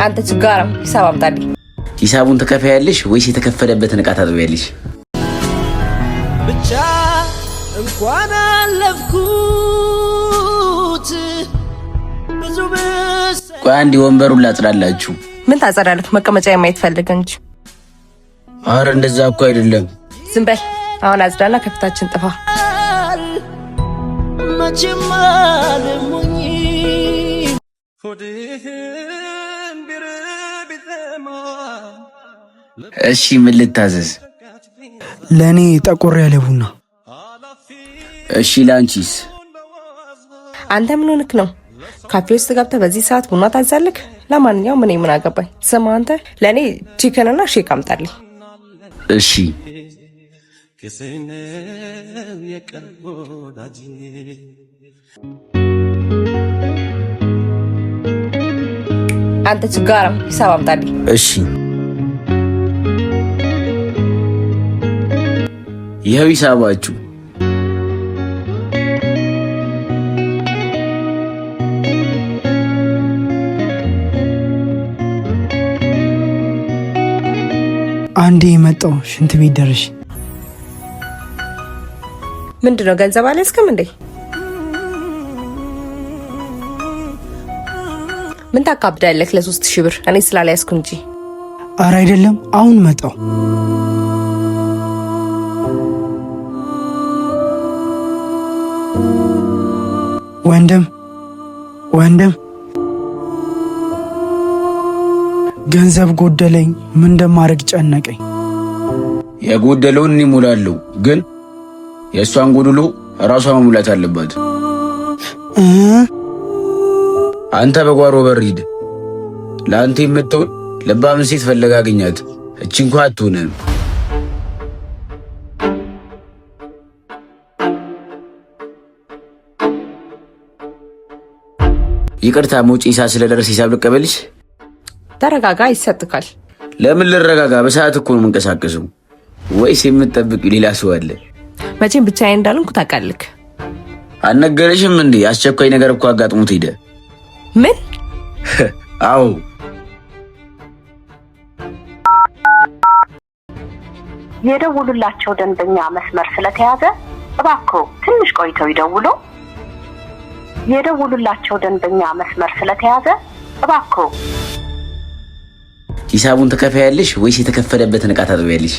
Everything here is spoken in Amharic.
አንተ ችጋራም ሂሳብ አምጣልኝ። ሂሳቡን ተከፋያለሽ ወይስ የተከፈለበትን ዕቃ ታጥቢያለሽ? ብቻ እንኳን አለፍኩት ብዙ ቆይ አንዴ ወንበሩን ላጽዳላችሁ። ምን ታጸዳለህ? መቀመጫ የማየት ፈልገህ እንጂ። አረ እንደዛ እኮ አይደለም። ዝም በል። አሁን አጽዳና ከፊታችን ጥፋ። መቼም አልሞኝ እሺ ምን ልታዘዝ? ለኔ ጠቆር ያለ ቡና። እሺ ላንቺስ? አንተ ምን ሆነክ ነው? ካፌ ውስጥ ገብተህ በዚህ ሰዓት ቡና ታዛለክ? ለማንኛውም እኔ ምን አገባኝ? ስማ አንተ ለኔ ቺከን እና ሼክ አምጣልኝ። እሺ አንተ ችጋራም ሂሳብ አምጣልኝ። እሺ ይኸው ሂሳባችሁ። አንዴ የመጣው ሽንት ቤት ደርሽ። ምንድነው ገንዘብ አልያዝክም እንዴ? ምን ታካብዳለህ? ለ3000 ብር እኔ ስላልያዝኩ እንጂ። አረ አይደለም አሁን መጣው። ወንድም ገንዘብ ጎደለኝ። ምን እንደማደርግ ጨነቀኝ። የጎደለውን እኔ እሞላለሁ፣ ግን የእሷን ጎድሎ ራሷ መሙላት አለባት። አንተ በጓሮ በር ሂድ። ለአንተ የምትሆን ልባም ሴት ፈልጋ አግኛት። እቺ እንኳን አትሆንም። ይቅርታ መውጪ ሰዓት ስለደረሰ ሂሳብ ልቀበልሽ? ተረጋጋ፣ ይሰጥካል። ለምን ልረጋጋ? በሰዓት እኮ ነው የምንቀሳቀሰው። ወይስ የምትጠብቅ ሌላ ሰው አለ? መቼም ብቻዬን እንዳልሆንኩ ታውቃለህ። አልነገረሽም እንዴ? አስቸኳይ ነገር እኮ አጋጥሞት ሄደ። ምን? አዎ የደውሉላቸው ደንበኛ መስመር ስለተያዘ እባክዎ ትንሽ ቆይተው ይደውሉ። የደውሉላቸው ደንበኛ መስመር ስለተያዘ እባክዎ። ሂሳቡን ተከፋያለሽ ወይስ የተከፈለበትን ዕቃ ታጥቢያለሽ?